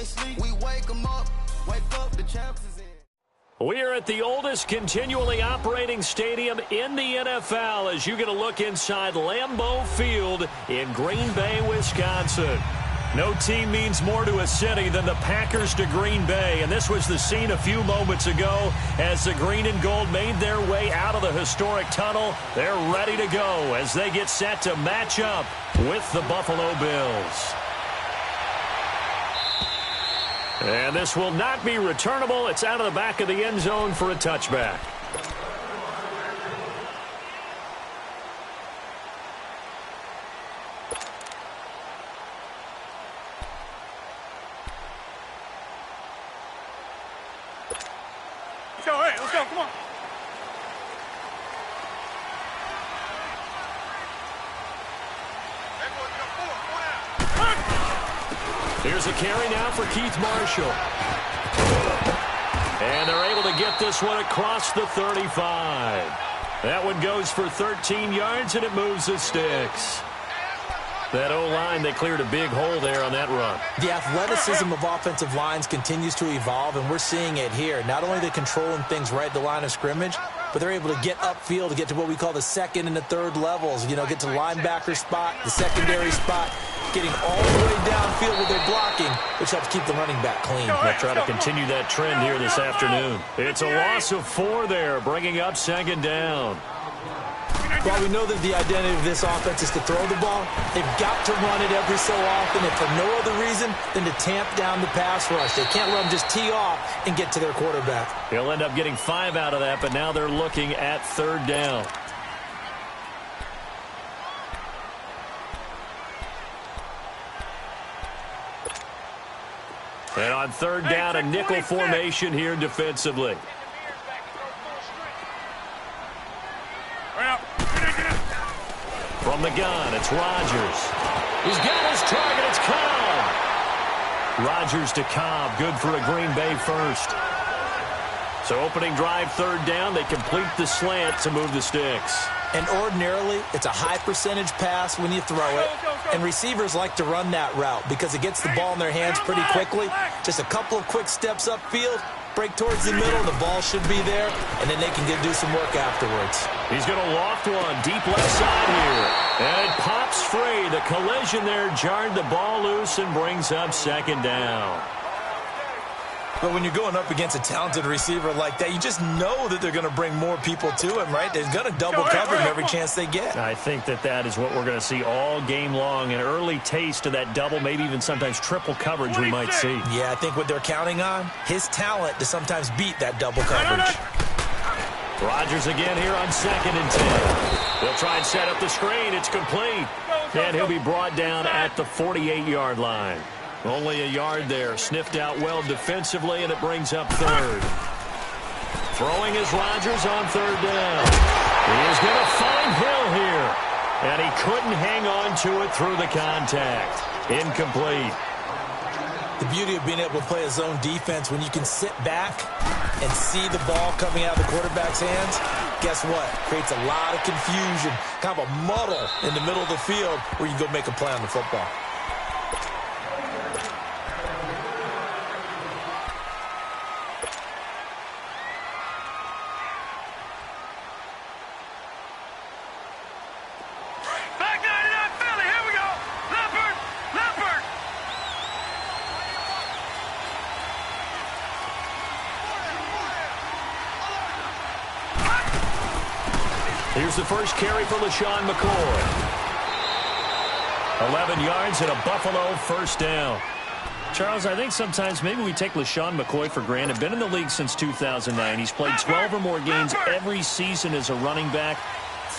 can't sleep. We wake them up, the champs is in. We are at the oldest continually operating stadium in the NFL as you get a look inside Lambeau Field in Green Bay, Wisconsin. No team means more to a city than the Packers to Green Bay, and this was the scene a few moments ago as the green and gold made their way out of the historic tunnel. They're ready to go as they get set to match up with the Buffalo Bills. And this will not be returnable. It's out of the back of the end zone for a touchback. Let's go, hey, let's go, come on. Here's a carry now for Keith Marshall. And they're able to get this one across the 35. That one goes for 13 yards, and it moves the sticks. That O-line, they cleared a big hole there on that run. The athleticism of offensive lines continues to evolve, and we're seeing it here. Not only are they controlling things right at the line of scrimmage, but they're able to get upfield to get to what we call the second and the third levels. You know, get to the linebacker spot, the secondary spot, getting all the way downfield with their blocking, which helps keep the running back clean. They'll try to continue that trend here this afternoon. It's a loss of 4 there, bringing up second down. While we know that the identity of this offense is to throw the ball, they've got to run it every so often, and for no other reason than to tamp down the pass rush. They can't let them just tee off and get to their quarterback. He'll end up getting 5 out of that, but now they're looking at third down. And on third down, a nickel formation here defensively. From the gun, it's Rodgers. He's got his target. It's Cobb. Rodgers to Cobb. Good for a Green Bay first. So opening drive, third down. They complete the slant to move the sticks. And ordinarily, it's a high percentage pass when you throw it. And receivers like to run that route because it gets the ball in their hands pretty quickly. Just a couple of quick steps upfield, break towards the middle, the ball should be there, and then they can do some work afterwards. He's going to loft one deep left side here. And it pops free. The collision there jarred the ball loose and brings up second down. But when you're going up against a talented receiver like that, you just know that they're going to bring more people to him, right? They're going to double cover him every chance they get. I think that is what we're going to see all game long. An early taste of that double, maybe even sometimes triple coverage we might see. Yeah, I think what they're counting on, his talent to sometimes beat that double coverage. Rodgers again here on 2nd and 10. They'll try and set up the screen. It's complete. And he'll be brought down at the 48-yard line. Only a yard there. Sniffed out well defensively, and it brings up third. Throwing is Rodgers on third down. He is going to find Hill here. And he couldn't hang on to it through the contact. Incomplete. The beauty of being able to play a zone defense when you can sit back and see the ball coming out of the quarterback's hands, guess what? Creates a lot of confusion, kind of a muddle in the middle of the field where you can go make a play on the football. Here's the first carry for LaShawn McCoy. 11 yards and a Buffalo first down. Charles, I think sometimes maybe we take LaShawn McCoy for granted. Been in the league since 2009. He's played 12 or more games every season as a running back.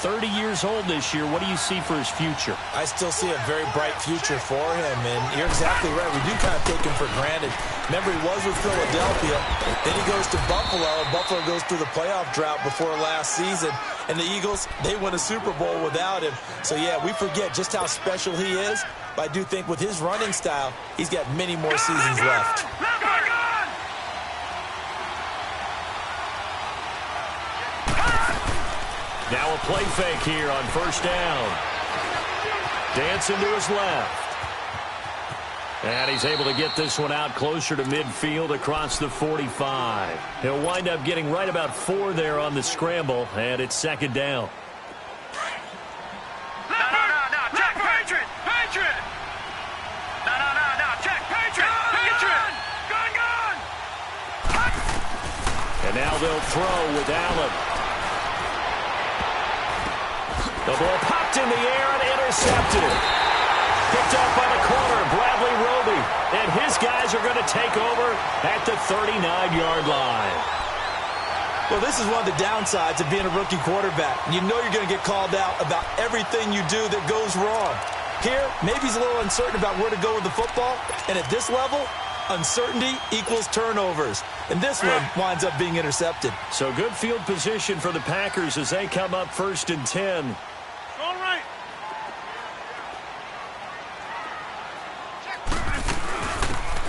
30 years old this year. What do you see for his future? I still see a very bright future for him, and you're exactly right. We do kind of take him for granted. Remember, he was with Philadelphia. Then he goes to Buffalo, and Buffalo goes through the playoff drought before last season. And the Eagles, they win a Super Bowl without him. So, yeah, we forget just how special he is. But I do think with his running style, he's got many more seasons left. Now a play fake here on first down. Dancing to his left. And he's able to get this one out closer to midfield across the 45. He'll wind up getting right about 4 there on the scramble, and it's second down. No, check Patriot! Patriot! No, check Patriot! Patriot! Gun! And now they'll throw with Allen. The ball popped in the air and intercepted. Picked up by the corner, Bradley Roby. And his guys are going to take over at the 39-yard line. Well, this is one of the downsides of being a rookie quarterback. You know you're going to get called out about everything you do that goes wrong. Here, maybe he's a little uncertain about where to go with the football. And at this level, uncertainty equals turnovers. And this one winds up being intercepted. So good field position for the Packers as they come up 1st and 10.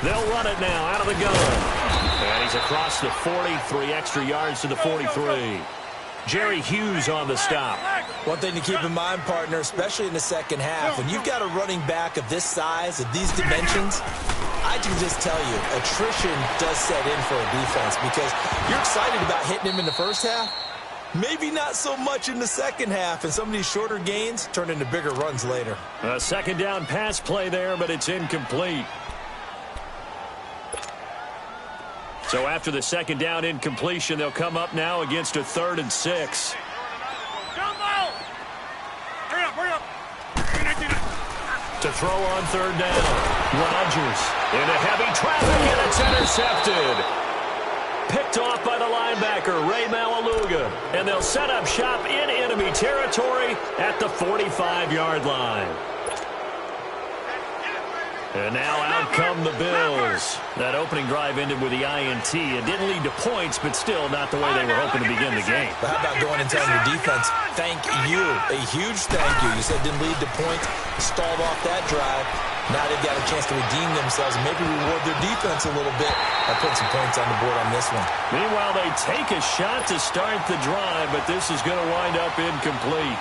They'll run it now out of the gun. And he's across the 40, 3 extra yards to the 43. Jerry Hughes on the stop. One thing to keep in mind, partner, especially in the second half, when you've got a running back of this size, of these dimensions, I can just tell you, attrition does set in for a defense because you're excited about hitting him in the first half. Maybe not so much in the second half, and some of these shorter gains turn into bigger runs later. A second down pass play there, but it's incomplete. So after the second down incompletion, they'll come up now against a 3rd and 6. Hurry up. To throw on 3rd down. Rodgers into heavy traffic, and it's intercepted. Picked off by the linebacker, Ray Maualuga. And they'll set up shop in enemy territory at the 45-yard line. And now out come the Bills. That opening drive ended with the INT. It didn't lead to points, but still not the way they were hoping to begin the game. But how about going and telling your defense, thank you, a huge thank you. You said didn't lead to points, stalled off that drive. Now they've got a chance to redeem themselves and maybe reward their defense a little bit by putting some points on the board on this one. Meanwhile, they take a shot to start the drive, but this is going to wind up incomplete.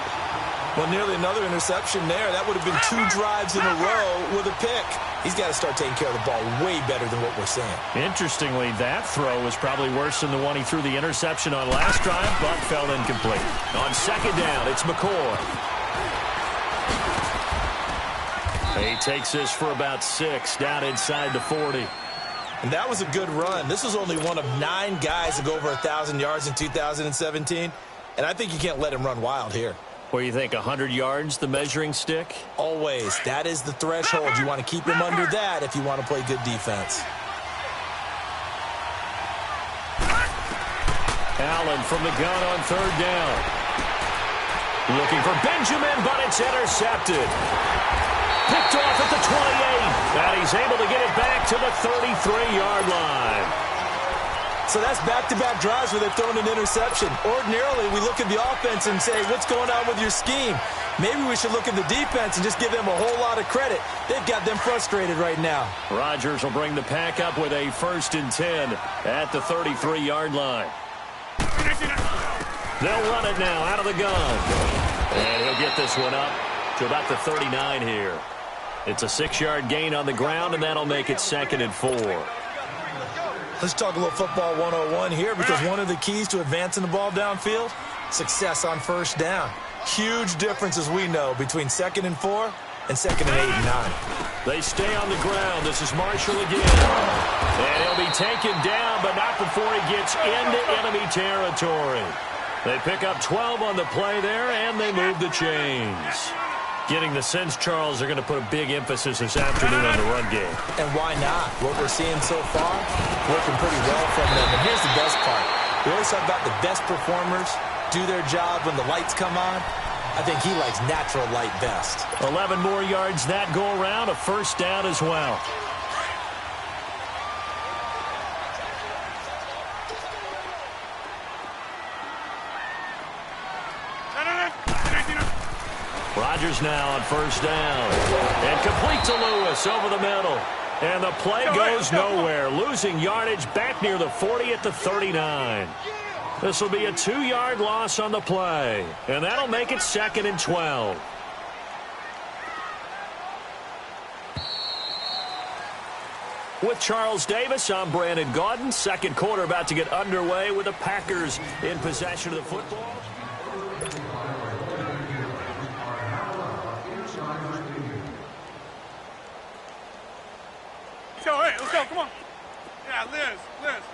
Well, nearly another interception there. That would have been 2 drives in a row with a pick. He's got to start taking care of the ball way better than what we're saying. Interestingly, that throw was probably worse than the one he threw the interception on last drive, but fell incomplete. On second down, it's McCoy. He takes this for about 6 down inside the 40. And that was a good run. This was only one of 9 guys to go over 1,000 yards in 2017. And I think you can't let him run wild here. What do you think, 100 yards, the measuring stick? Always. That is the threshold. You want to keep him under that if you want to play good defense. Allen from the gun on 3rd down. Looking for Benjamin, but it's intercepted. Picked off at the 28. And he's able to get it back to the 33-yard line. So that's back-to-back drives where they've thrown an interception. Ordinarily, we look at the offense and say, what's going on with your scheme? Maybe we should look at the defense and just give them a whole lot of credit. They've got them frustrated right now. Rodgers will bring the pack up with a 1st and 10 at the 33-yard line. They'll run it now out of the gun. And he'll get this one up to about the 39 here. It's a 6-yard gain on the ground, and that'll make it 2nd and 4. Let's talk a little football 101 here because one of the keys to advancing the ball downfield, success on 1st down. Huge difference, as we know, between 2nd and 4 and 2nd and 8 and 9. They stay on the ground. This is Marshall again. And he'll be taken down, but not before he gets into enemy territory. They pick up 12 on the play there, and they move the chains. Getting the sense, Charles, they're going to put a big emphasis this afternoon on the run game. And why not? What we're seeing so far, working pretty well from them. And here's the best part. We always talk about the best performers do their job when the lights come on. I think he likes natural light best. 11 more yards that go around, a 1st down as well. Rodgers now on 1st down. And complete to Lewis over the middle. And the play goes nowhere. Losing yardage back near the 40 at the 39. This will be a 2-yard loss on the play. And that'll make it 2nd and 12. With Charles Davis, I'm Brandon Gaudin. Second quarter about to get underway with the Packers in possession of the football. Go, hey, let's go, come on. Yeah, Liz. Let's go.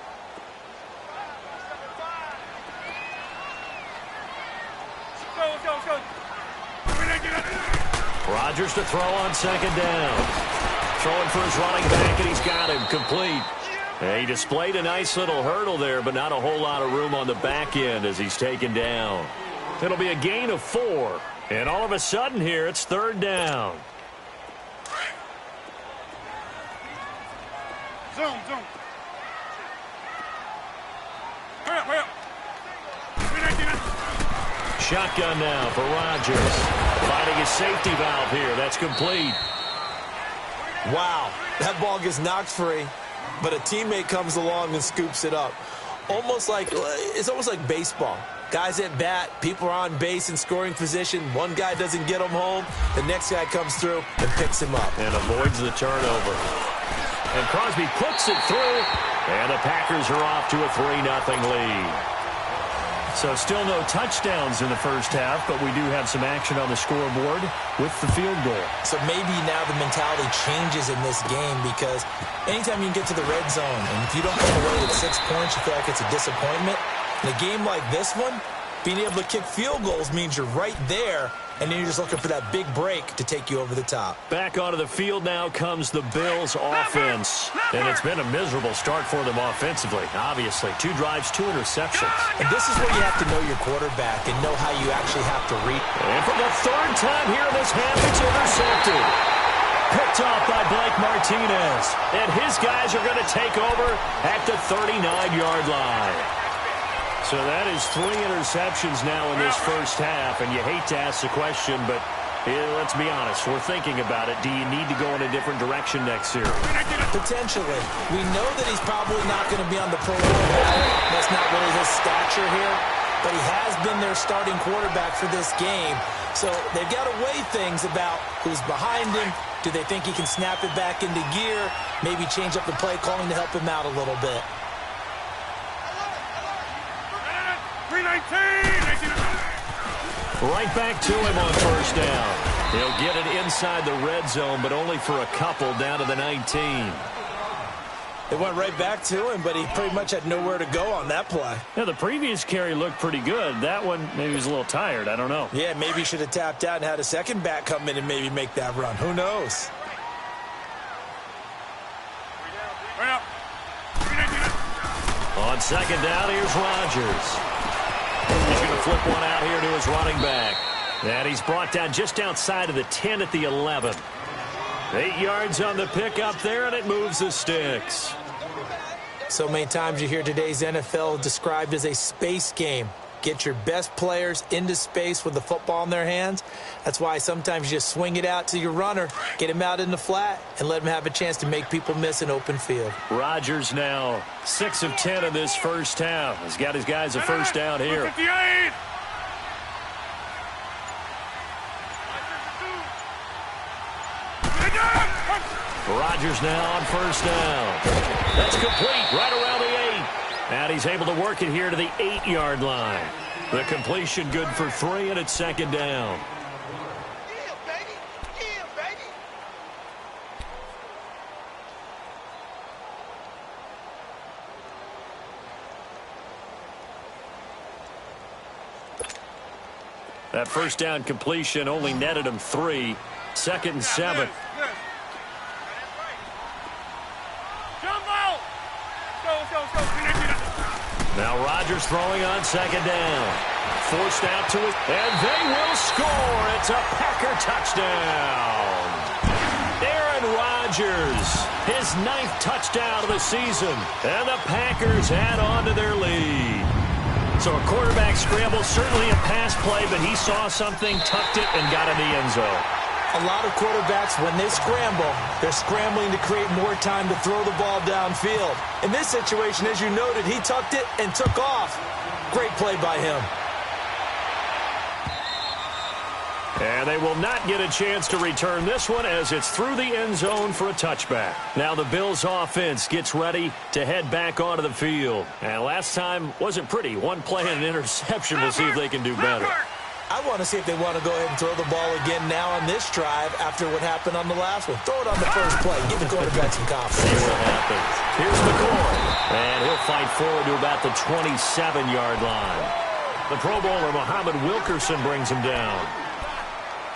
Rodgers to throw on second down. Throwing for his running back, and he's got him complete. And he displayed a nice little hurdle there, but not a whole lot of room on the back end as he's taken down. It'll be a gain of 4. And all of a sudden here, it's third down. Zoom. Hurry up. Shotgun now for Rodgers. Finding his safety valve here. That's complete. Wow, that ball gets knocked free, but a teammate comes along and scoops it up. It's almost like baseball. Guys at bat, people are on base in scoring position. One guy doesn't get him home. The next guy comes through and picks him up. And avoids the turnover. And Crosby puts it through. And the Packers are off to a 3-0 lead. So still no touchdowns in the first half, but we do have some action on the scoreboard with the field goal. So maybe now the mentality changes in this game because anytime you can get to the red zone, and if you don't come away with 6 points, you feel like it's a disappointment. In a game like this one, being able to kick field goals means you're right there, and then you're just looking for that big break to take you over the top. Back onto the field now comes the Bills offense. And it's been a miserable start for them offensively, obviously. 2 drives, 2 interceptions. And this is where you have to know your quarterback and know how you actually have to read. And for the third time here in this half, it's intercepted. Picked off by Blake Martinez. And his guys are going to take over at the 39-yard line. So that is 3 interceptions now in this first half, and you hate to ask the question, but let's be honest, we're thinking about it. Do you need to go in a different direction next year? Potentially. We know that he's probably not going to be on the Pro Bowl ballot. That's not really his stature here, but he has been their starting quarterback for this game. So they've got to weigh things about who's behind him. Do they think he can snap it back into gear? Maybe change up the play calling to help him out a little bit. 319. Right back to him on first down. He'll get it inside the red zone, but only for a couple down to the 19. It went right back to him, but he pretty much had nowhere to go on that play. Yeah, the previous carry looked pretty good. That one, maybe he was a little tired. I don't know. Yeah, maybe he should have tapped out and had a second back come in and maybe make that run. Who knows? Hurry up. On second down, here's Rodgers. He's going to flip one out here to his running back. And he's brought down just outside of the 10 at the 11. 8 yards on the pickup there, and it moves the sticks. So many times you hear today's NFL described as a space game. Get your best players into space with the football in their hands. That's why sometimes you just swing it out to your runner, get him out in the flat, and let him have a chance to make people miss an open field. Rodgers now 6 of 10 in this first half. He's got his guys a first down here. 58. Rodgers now on first down. That's complete right around the 8. And he's able to work it here to the 8-yard line. The completion good for 3, and it's second down. Yeah, baby. Yeah, baby. That first down completion only netted him 3. Second and 7. Now Rodgers throwing on second down. Forced out to it, and they will score. It's a Packer touchdown. Aaron Rodgers, his 9th touchdown of the season, and the Packers add on to their lead. So a quarterback scramble, certainly a pass play, but he saw something, tucked it, and got in the end zone. A lot of quarterbacks, when they scramble, they're scrambling to create more time to throw the ball downfield. In this situation, as you noted, he tucked it and took off. Great play by him. And they will not get a chance to return this one as it's through the end zone for a touchback. Now the Bills offense gets ready to head back onto the field. And last time wasn't pretty. One play and an interception. We'll see if they can do better. I want to see if they want to go ahead and throw the ball again now on this drive after what happened on the last one. Throw it on the first play. Give the quarterback some confidence. See what happens. Here's McCoy. And he'll fight forward to about the 27-yard line. The Pro Bowler, Muhammad Wilkerson, brings him down.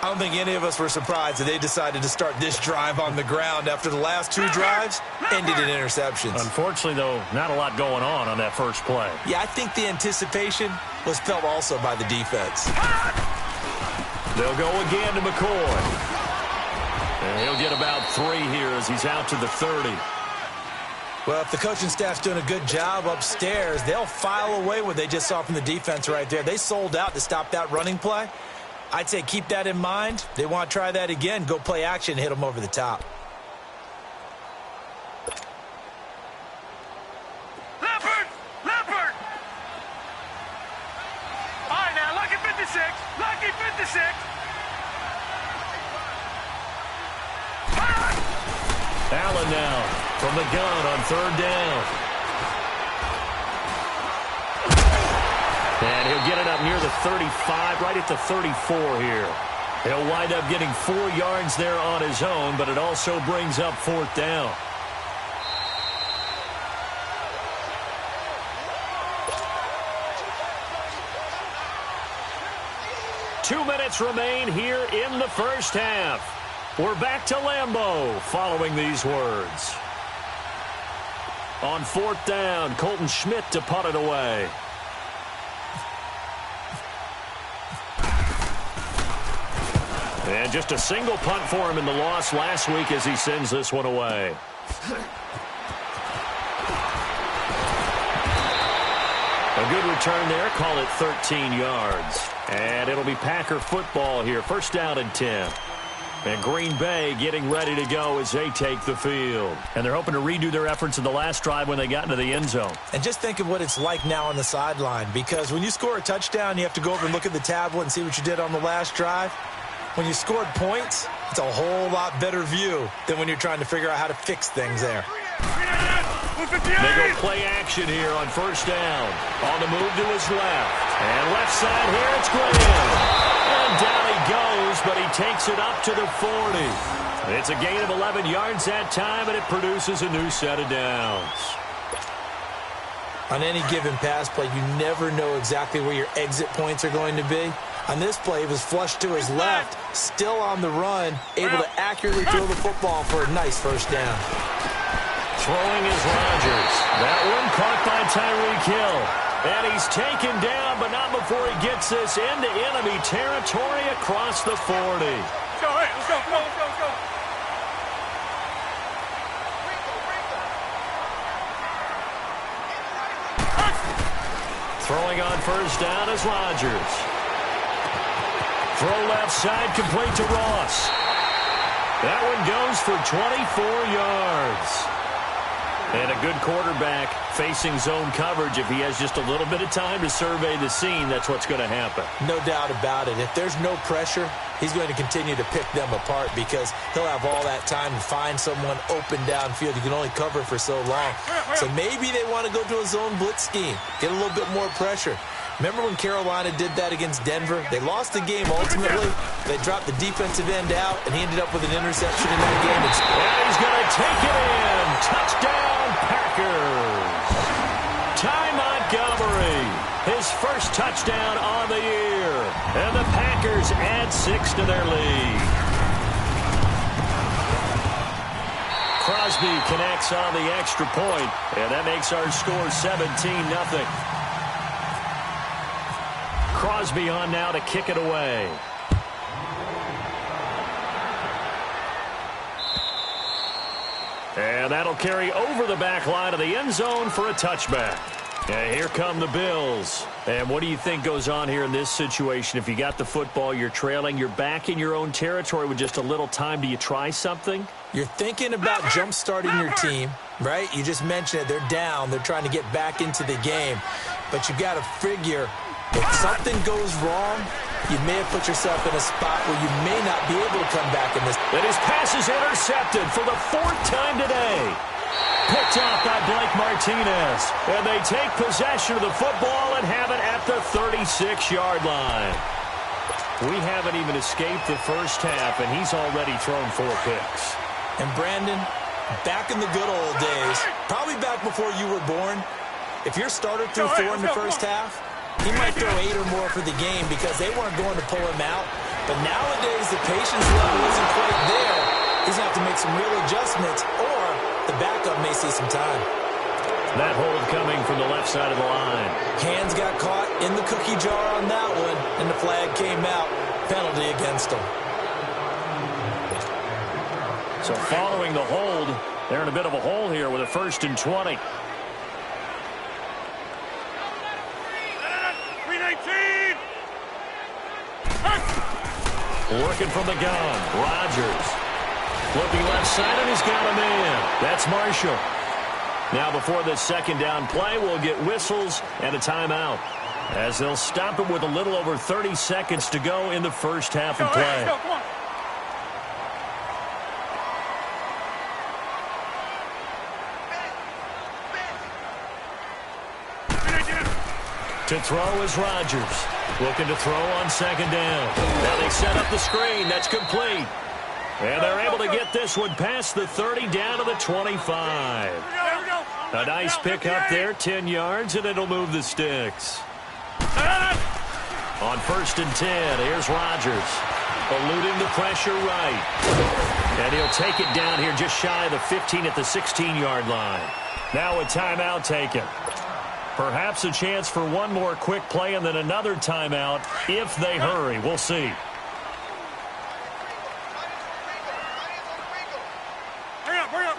I don't think any of us were surprised that they decided to start this drive on the ground after the last two drives ended in interceptions. Unfortunately, though, not a lot going on that first play. Yeah, I think the anticipation was felt also by the defense. They'll go again to McCoy. And he'll get about 3 here as he's out to the 30. Well, if the coaching staff's doing a good job upstairs, they'll file away what they just saw from the defense right there. They sold out to stop that running play. I'd say keep that in mind. They want to try that again. Go play action, hit them over the top. Leopard! Leopard! All right, now, lucky 56. Lucky 56. Allen now from the gun on 3rd down. And he'll get it up near the 35, right at the 34 here. He'll wind up getting 4 yards there on his own, but it also brings up 4th down. Two minutes remain here in the first half. We're back to Lambeau following these words. On 4th down, Colton Schmidt to punt it away. And just a single punt for him in the loss last week as he sends this one away. A good return there. Call it 13 yards. And it'll be Packer football here. 1st down and 10. And Green Bay getting ready to go as they take the field. And they're hoping to redo their efforts in the last drive when they got into the end zone. And just think of what it's like now on the sideline, because when you score a touchdown, you have to go over and look at the tablet and see what you did on the last drive. When you scored points, it's a whole lot better view than when you're trying to figure out how to fix things there. They go play action here on 1st down. On the move to his left. And left side here, it's Graham. And down he goes, but he takes it up to the 40. It's a gain of 11 yards that time, and it produces a new set of downs. On any given pass play, you never know exactly where your exit points are going to be. On this play, it was flushed to his left, still on the run, able to accurately throw the football for a nice 1st down. Throwing is Rodgers. That one caught by Tyreek Hill. And he's taken down, but not before he gets this into enemy territory across the 40. Let's go, hey, let's go, come on, let's go, let's go. Throwing on 1st down is Rodgers. Throw left side, complete to Ross. That one goes for 24 yards. And a good quarterback facing zone coverage. If he has just a little bit of time to survey the scene, that's what's going to happen. No doubt about it. If there's no pressure, he's going to continue to pick them apart because he'll have all that time to find someone open downfield. You can only cover for so long. So maybe they want to go to a zone blitz scheme, get a little bit more pressure. Remember when Carolina did that against Denver? They lost the game ultimately. They dropped the defensive end out, and he ended up with an interception in that game. And he's going to take it in. Touchdown, Packers. Ty Montgomery, his first touchdown on the year. And the Packers add 6 to their lead. Crosby connects on the extra point, and that makes our score 17-0. Crosby on now to kick it away. And that'll carry over the back line of the end zone for a touchback. And here come the Bills. And what do you think goes on here in this situation? If you got the football, you're trailing, you're back in your own territory with just a little time. Do you try something? You're thinking about jump-starting your team, right? You just mentioned it. They're down. They're trying to get back into the game. But you got to figure If something goes wrong, you may have put yourself in a spot where you may not be able to come back in this. And his pass is intercepted for the 4th time today. Picked off by Blake Martinez. And they take possession of the football and have it at the 36-yard line. We haven't even escaped the first half, and he's already thrown 4 picks. And Brandon, back in the good old days, probably back before you were born, if your starter threw 4 in the first half, he might throw 8 or more for the game because they weren't going to pull him out. But nowadays, the patience level isn't quite there. He's going to have to make some real adjustments, or the backup may see some time. That hold coming from the left side of the line. Hands got caught in the cookie jar on that one, and the flag came out. Penalty against him. So following the hold, they're in a bit of a hole here with a 1st and 20. 319. Working from the gun, Rodgers. Looking left side, and he's got a man. That's Marshall. Now before this 2nd down play, we'll get whistles and a timeout, as they'll stop it with a little over 30 seconds to go in the first half of play. Come on. To throw is Rodgers. Looking to throw on 2nd down. Now they set up the screen. That's complete. And they're able to get this one past the 30 down to the 25. A nice pick up there, 10 yards, and it'll move the sticks. On 1st and 10, here's Rodgers. Eluding the pressure right. And he'll take it down here just shy of the 15 at the 16-yard line. Now a timeout taken. Perhaps a chance for one more quick play and then another timeout if they hurry. We'll see. Hurry up.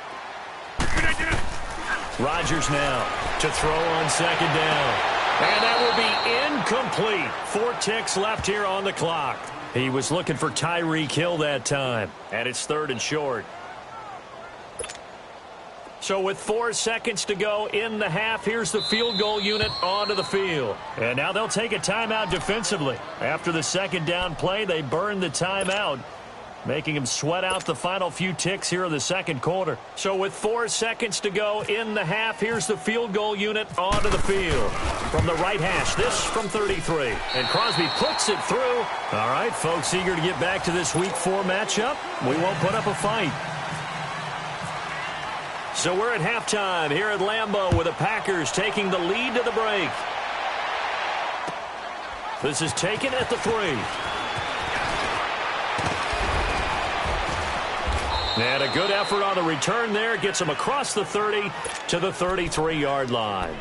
Rodgers now to throw on 2nd down. And that will be incomplete. 4 ticks left here on the clock. He was looking for Tyreek Hill that time. And it's 3rd and short. So with 4 seconds to go in the half, here's the field goal unit onto the field. And now they'll take a timeout defensively. After the 2nd down play, they burn the timeout, making him sweat out the final few ticks here in the 2nd quarter. So with 4 seconds to go in the half, here's the field goal unit onto the field. From the right hash, this from 33. And Crosby puts it through. All right, folks, eager to get back to this Week 4 matchup. We won't put up a fight. So we're at halftime here at Lambeau with the Packers taking the lead to the break. This is taken at the 3. And a good effort on the return there. Gets them across the 30 to the 33-yard line.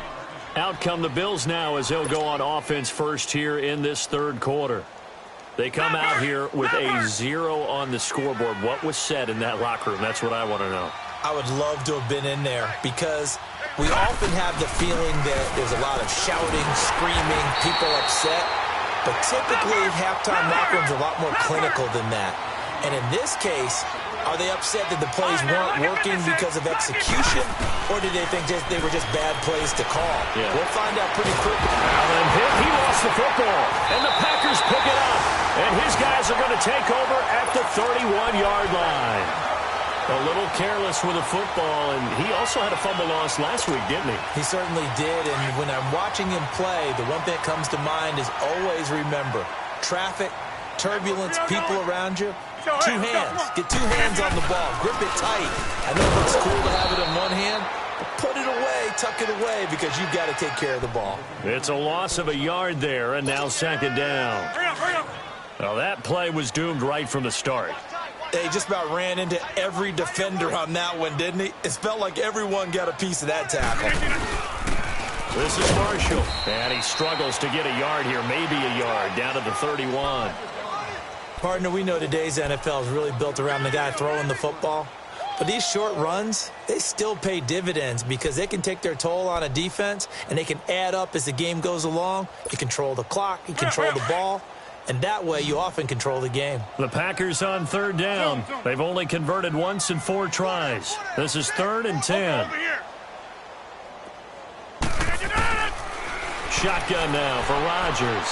Out come the Bills now as they'll go on offense first here in this 3rd quarter. They come out here with a 0 on the scoreboard. What was said in that locker room? That's what I want to know. I would love to have been in there because we often have the feeling that there's a lot of shouting, screaming, people upset. But typically, halftime locker rooms are a lot more clinical than that. And in this case, are they upset that the plays weren't working because of execution, or did they think they were just bad plays to call? Yeah. We'll find out pretty quickly. Allen hit. He lost the football, and the Packers pick it up. And his guys are going to take over at the 31-yard line. A little careless with the football, and he also had a fumble loss last week, didn't he? He certainly did, and when I'm watching him play, the one thing that comes to mind is always remember, traffic, turbulence, people around you, 2 hands. Get 2 hands on the ball. Grip it tight. I know it looks cool to have it in one hand, but put it away, tuck it away, because you've got to take care of the ball. It's a loss of a yard there, and now 2nd down. Hurry up. Well, that play was doomed right from the start. They just about ran into every defender on that one, didn't he? It felt like everyone got a piece of that tackle. This is Marshall, and he struggles to get a yard here, maybe a yard, down to the 31. Partner, we know today's NFL is really built around the guy throwing the football. But these short runs, they still pay dividends because they can take their toll on a defense, and they can add up as the game goes along. You control the clock, you control the ball. And that way, you often control the game. The Packers on 3rd down. They've only converted once in 4 tries. This is 3rd and 10. shotgun now for Rodgers.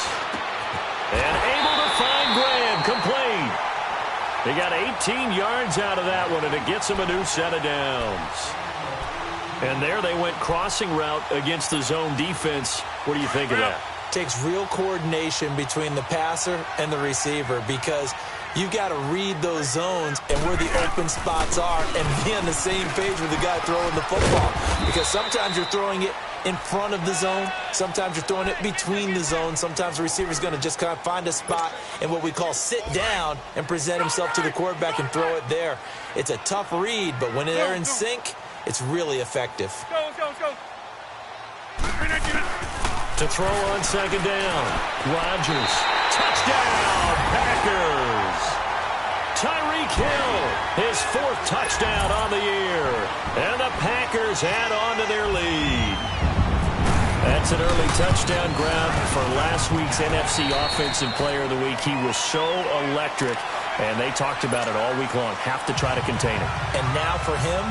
And able to find Graham, complete. He got 18 yards out of that one, and it gets him a new set of downs. And there they went crossing route against the zone defense. What do you think of that? Takes real coordination between the passer and the receiver because you've got to read those zones and where the open spots are and be on the same page with the guy throwing the football. Because sometimes you're throwing it in front of the zone. Sometimes you're throwing it between the zones. Sometimes the receiver's going to just kind of find a spot and what we call sit down and present himself to the quarterback and throw it there. It's a tough read, but when they're in sync, it's really effective. Let's go. To throw on second down. Rodgers. Touchdown, Packers. Tyreek Hill, his 4th touchdown on the year. And the Packers add on to their lead. That's an early touchdown grab for last week's NFC Offensive Player of the Week. He was so electric, and they talked about it all week long. Have to try to contain him. And now for him,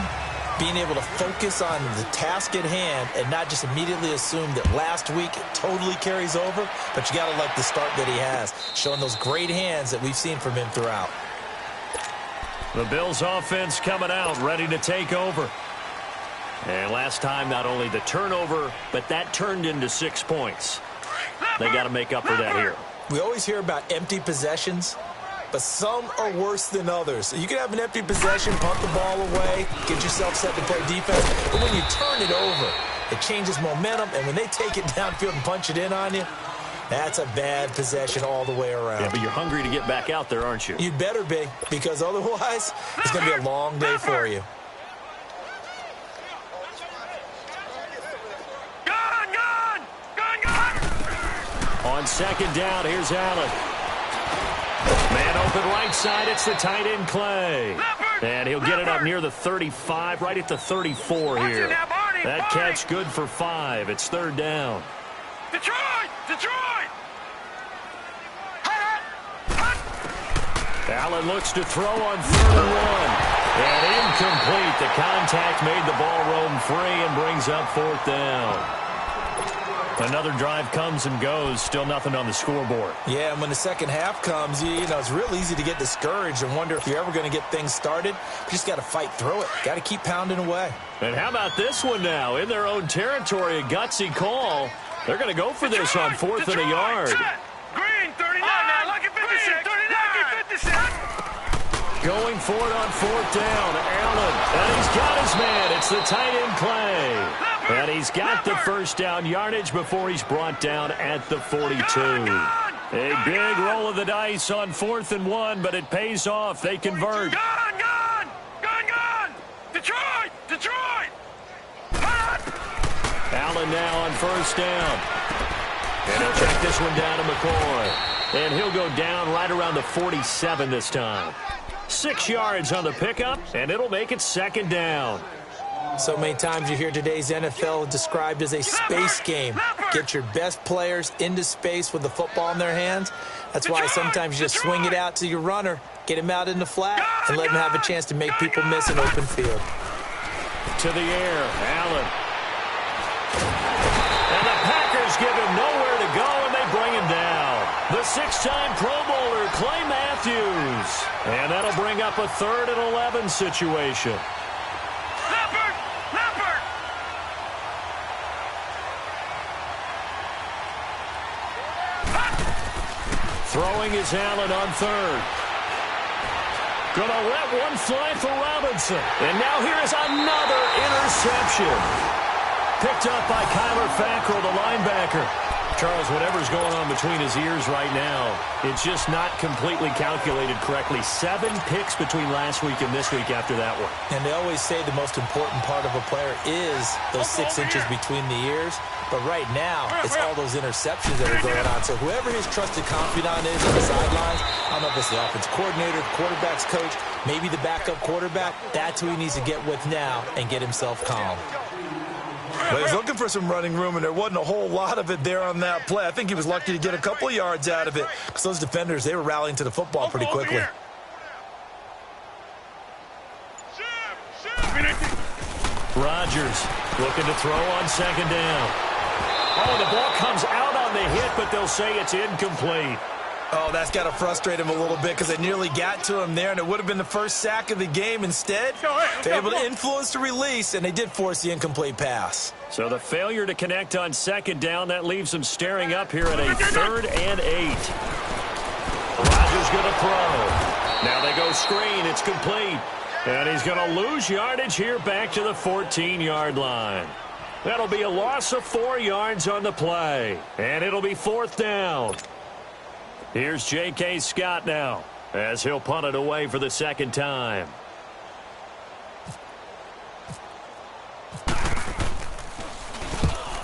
being able to focus on the task at hand and not just immediately assume that last week totally carries over, but you got to like the start that he has, showing those great hands that we've seen from him throughout. The Bills offense coming out, ready to take over. And last time, not only the turnover, but that turned into 6 points. They got to make up for that here. We always hear about empty possessions, but some are worse than others. You can have an empty possession, punt the ball away, get yourself set to play defense, but when you turn it over, it changes momentum, and when they take it downfield and punch it in on you, that's a bad possession all the way around. Yeah, but you're hungry to get back out there, aren't you? You'd better be, because otherwise, it's going to be a long day for you. On second down, here's Allen. Man open right side, it's the tight end Clay. And he'll get it up near the 35, right at the 34 here. That catch good for 5. It's 3rd down. Detroit! Allen looks to throw on 3rd and 1. And incomplete. The contact made the ball roam free and brings up 4th down. Another drive comes and goes, still nothing on the scoreboard. Yeah, and when the second half comes, you know, it's real easy to get discouraged and wonder if you're ever going to get things started. You just got to fight through it. Got to keep pounding away. And how about this one now? In their own territory, a gutsy call. They're going to go for this on 4th and a yard. Green, 39, now lucky 56. 39. Going for it on 4th down. Allen, and he's got his man. It's the tight end Clay. And he's got the first down yardage before he's brought down at the 42. A big roll of the dice on 4th and 1, but it pays off. They convert. Gone! Detroit! Allen now on 1st down. And he'll check this one down to McCoy. And he'll go down right around the 47 this time. 6 yards on the pickup, and it'll make it 2nd down. So many times you hear today's NFL described as a space game. Get your best players into space with the football in their hands. That's why sometimes you just swing it out to your runner, get him out in the flat, and let him have a chance to make people miss an open field. To the air, Allen. And the Packers give him nowhere to go, and they bring him down. The 6-time Pro Bowler, Clay Matthews. And that'll bring up a 3rd and 11 situation. Throwing is Allen on 3rd. Gonna let one fly for Robinson. And now here's another interception. Picked up by Kyler Fackrell, the linebacker. Charles, whatever's going on between his ears right now, it's just not completely calculated correctly. 7 picks between last week and this week after that one. And they always say the most important part of a player is those 6 inches between the ears. But right now, it's all those interceptions that are going on. So whoever his trusted confidant is on the sidelines, I don't know if it's the offense coordinator, the quarterback's coach, maybe the backup quarterback, that's who he needs to get with now and get himself calm. But he's looking for some running room, and there wasn't a whole lot of it there on that play. I think he was lucky to get a couple of yards out of it because those defenders, they were rallying to the football pretty quickly. Rodgers looking to throw on 2nd down. Oh, the ball comes out on the hit, but they'll say it's incomplete. Oh, that's got to frustrate him a little bit because they nearly got to him there, and it would have been the first sack of the game. Instead, they're able to influence the release, and they did force the incomplete pass. So the failure to connect on second down, that leaves them staring up here at a 3rd and 8. Rodgers going to throw. Now they go screen. It's complete. And he's going to lose yardage here back to the 14-yard line. That'll be a loss of 4 yards on the play. And it'll be 4th down. Here's J.K. Scott now as he'll punt it away for the second time.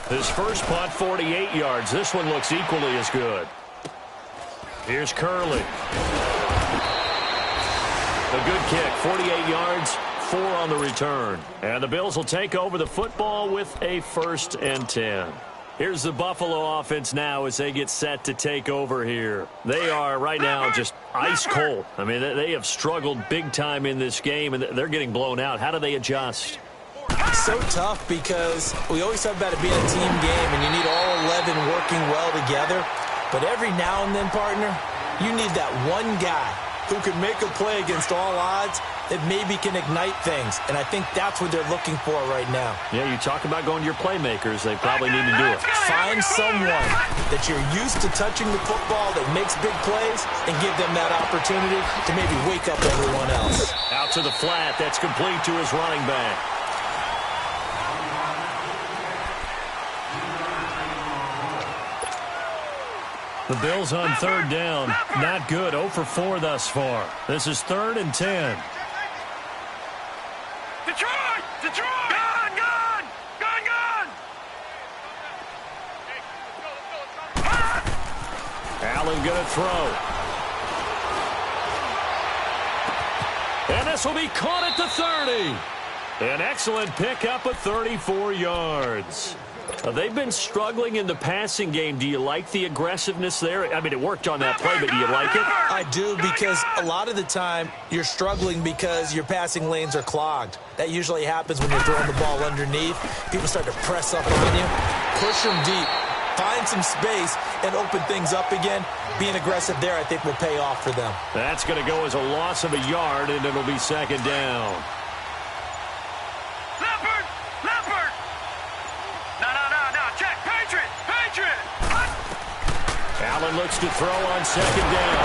His first punt, 48 yards. This one looks equally as good. Here's Curley. A good kick, 48 yards, 4 on the return. And the Bills will take over the football with a 1st and 10. Here's the Buffalo offense now as they get set to take over here. They are right now just ice cold. I mean, they have struggled big time in this game, and they're getting blown out. How do they adjust? So tough because we always talk about it being a team game, and you need all 11 working well together. But every now and then, partner, you need that one guy who can make a play against all odds that maybe can ignite things. And I think that's what they're looking for right now. Yeah, you talk about going to your playmakers. They probably need to do it. Find someone that you're used to touching the football that makes big plays and give them that opportunity to maybe wake up everyone else. Out to the flat. That's complete to his running back. The Bills on 3rd down. Not good. 0 for 4 thus far. This is 3rd and 10. Detroit! Detroit! Gone! Gone! Gone! Gone! Allen going to throw. And this will be caught at the 30. An excellent pickup of 34 yards. They've been struggling in the passing game. Do you like the aggressiveness there? I mean, it worked on that play, but do you like it? I do, because a lot of the time you're struggling because your passing lanes are clogged. That usually happens when you're throwing the ball underneath. People start to press up on you. Push them deep. Find some space and open things up again. Being aggressive there, I think, will pay off for them. That's going to go as a loss of a yard, and it'll be 2nd down. Allen looks to throw on 2nd down.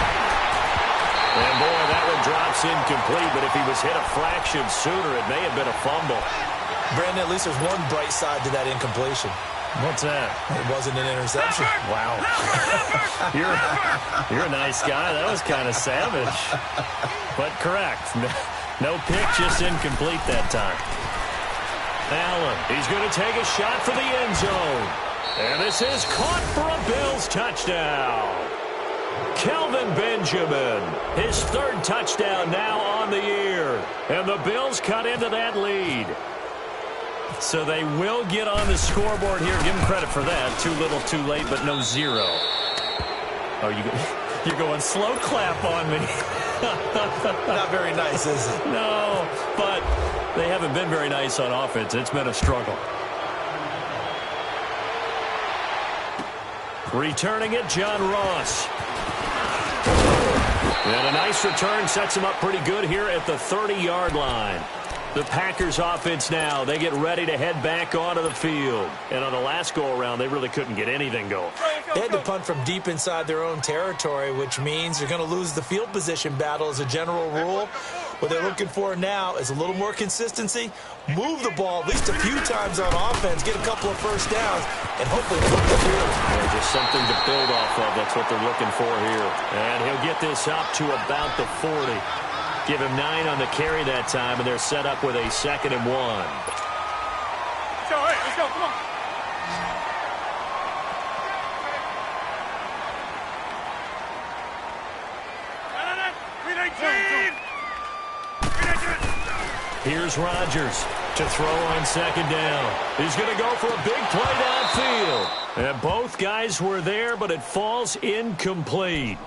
And, boy, that one drops incomplete, but if he was hit a fraction sooner, it may have been a fumble. Brandon, at least there's one bright side to that incompletion. What's that? It wasn't an interception. Wow. You're a nice guy. That was kind of savage. But correct. No pick, just incomplete that time. Allen, he's going to take a shot for the end zone. And this is caught for a Bills touchdown. Kelvin Benjamin, his 3rd touchdown now on the year. And the Bills cut into that lead. So they will get on the scoreboard here. Give them credit for that. Too little, too late, but no 0. Oh, you're going slow clap on me. Not very nice, is it? No, but they haven't been very nice on offense. It's been a struggle. Returning it, John Ross. And a nice return sets him up pretty good here at the 30-yard line. The Packers offense now, they get ready to head back onto the field. And on the last go-around, they really couldn't get anything going. They had to punt from deep inside their own territory, which means they're going to lose the field position battle as a general rule. What they're looking for now is a little more consistency, move the ball at least a few times on offense, get a couple of first downs, and hopefully flip the field. Yeah, just something to build off of. That's what they're looking for here. And he'll get this up to about the 40. Give him 9 on the carry that time, and they're set up with a 2nd and 1. Let's go, hey, let's go, come on. Here's Rodgers to throw on 2nd down. He's going to go for a big play downfield. And both guys were there, but it falls incomplete.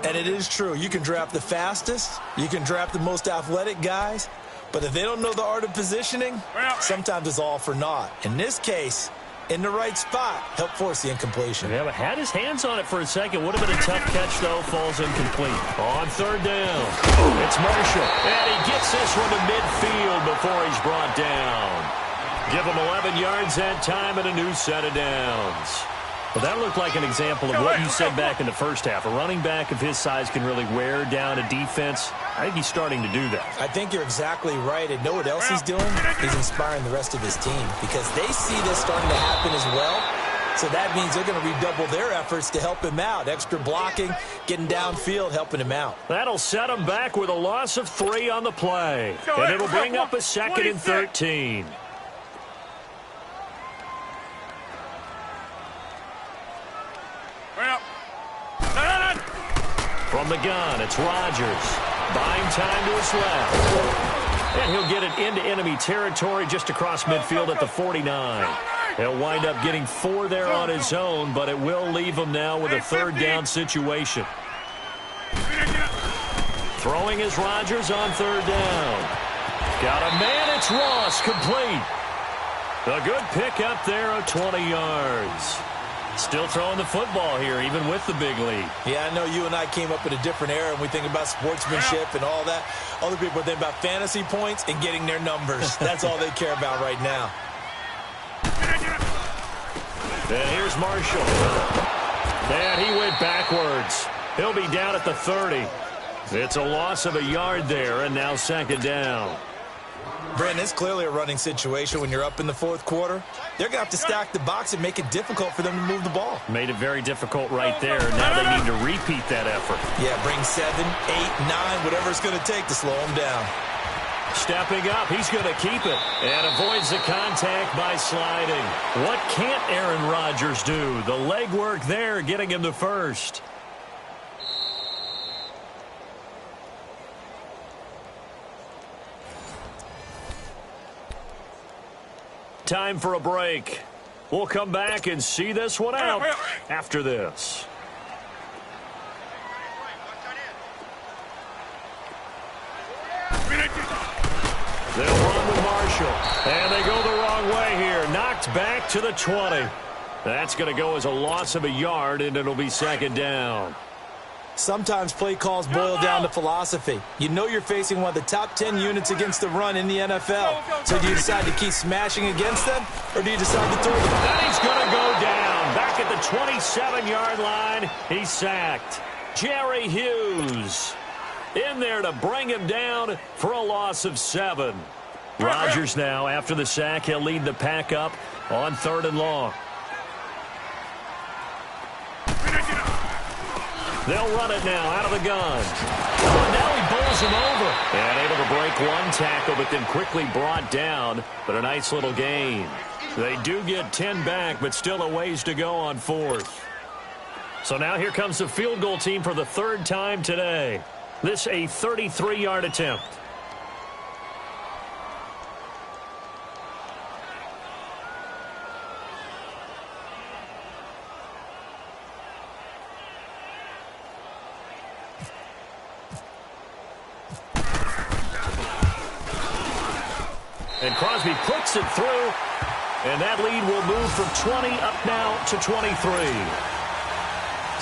And it is true. You can draft the fastest. You can draft the most athletic guys. But if they don't know the art of positioning, sometimes it's all for naught. In this case, in the right spot. Help force the incompletion. Yeah, but had his hands on it for a second. Would have been a tough catch, though. Falls incomplete. On third down, it's Marshall. And he gets this one to midfield before he's brought down. Give him 11 yards that time and a new set of downs. Well, that looked like an example of what you said back in the first half. A running back of his size can really wear down a defense. I think he's starting to do that. I think you're exactly right. And know what else he's doing? He's inspiring the rest of his team because they see this starting to happen as well. So that means they're going to redouble their efforts to help him out. Extra blocking, getting downfield, helping him out. That'll set him back with a loss of 3 on the play. And it'll bring up a 2nd and 13. From the gun, it's Rodgers. Buying time to his left. And he'll get it into enemy territory just across midfield at the 49. He'll wind up getting 4 there on his own, but it will leave him now with a third down situation. Throwing is Rodgers on third down. Got a man, it's Ross, complete. A good pick up there of 20 yards. Still throwing the football here, even with the big lead. Yeah, I know you and I came up in a different era, and we think about sportsmanship and all that. Other people think about fantasy points and getting their numbers. That's all they care about right now. And here's Marshall. And he went backwards. He'll be down at the 30. It's a loss of a yard there, and now 2nd down. Brandon, it's clearly a running situation when you're up in the fourth quarter. They're going to have to stack the box and make it difficult for them to move the ball. Made it very difficult right there. Now they need to repeat that effort. Yeah, bring 7, 8, 9, whatever it's going to take to slow them down. Stepping up, he's going to keep it and avoids the contact by sliding. What can't Aaron Rodgers do? The legwork there getting him the first. Time for a break. We'll come back and see this one out after this. They'll run with Marshall. And they go the wrong way here. Knocked back to the 20. That's going to go as a loss of a yard, and it'll be 2nd down. Sometimes play calls boil down to philosophy. You know you're facing one of the top 10 units against the run in the NFL. So do you decide to keep smashing against them, or do you decide to throw the ball? And he's going to go down. Back at the 27-yard line, he's sacked. Jerry Hughes in there to bring him down for a loss of 7. Rodgers now, after the sack, he'll lead the pack up on 3rd and long. They'll run it now out of the gun. Oh, now he bowls him over. And able to break one tackle, but then quickly brought down. But a nice little gain. They do get 10 back, but still a ways to go on 4th. So now here comes the field goal team for the 3rd time today. This a 33-yard attempt. And Crosby puts it through, and that lead will move from 20 up now to 23.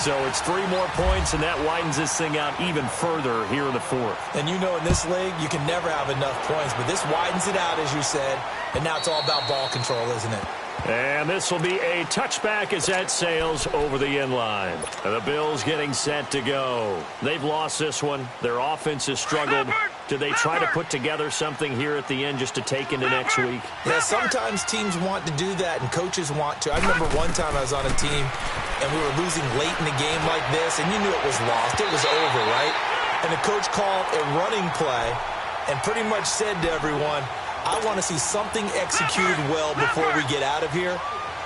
So it's 3 more points, and that widens this thing out even further here in the 4th. And you know in this league, you can never have enough points, but this widens it out, as you said, and now it's all about ball control, isn't it? And this will be a touchback as that sails over the end line. And the Bills getting set to go. They've lost this one. Their offense has struggled. Do they try to put together something here at the end just to take into next week? Yeah, sometimes teams want to do that, and coaches want to. I remember one time I was on a team, and we were losing late in the game like this, and you knew it was lost. It was over, right? And the coach called a running play and pretty much said to everyone, I want to see something executed well before we get out of here.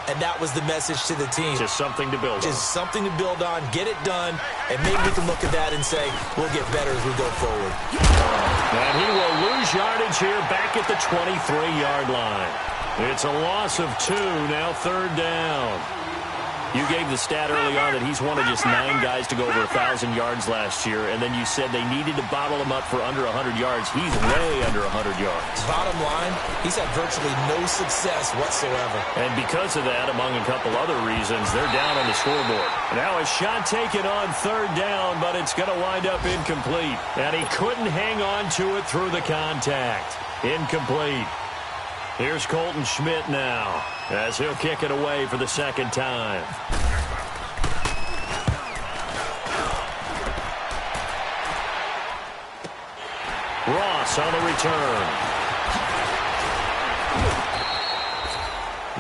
And that was the message to the team. Just something to build on. Just something to build on, get it done, and maybe we can look at that and say, we'll get better as we go forward. And he will lose yardage here back at the 23-yard line. It's a loss of 2, now 3rd down. You gave the stat early on that he's one of just 9 guys to go over 1,000 yards last year, and then you said they needed to bottle him up for under 100 yards. He's way under 100 yards. Bottom line, he's had virtually no success whatsoever. And because of that, among a couple other reasons, they're down on the scoreboard. Now a shot taken on 3rd down, but it's going to wind up incomplete. And he couldn't hang on to it through the contact. Incomplete. Here's Colton Schmidt now, as he'll kick it away for the 2nd time. Ross on the return.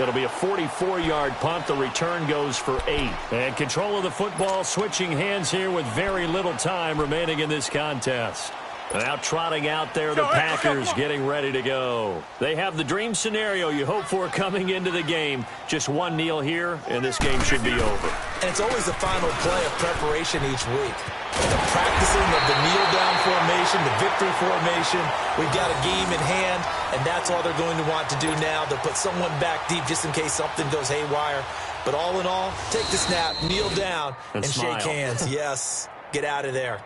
It'll be a 44-yard punt. The return goes for 8. And control of the football switching hands here with very little time remaining in this contest. Now trotting out there, the Packers getting ready to go. They have the dream scenario you hope for coming into the game. Just one kneel here, and this game should be over. And it's always the final play of preparation each week. The practicing of the kneel-down formation, the victory formation. We've got a game in hand, and that's all they're going to want to do now. They'll put someone back deep just in case something goes haywire. But all in all, take the snap, kneel down, and shake hands. Yes, get out of there.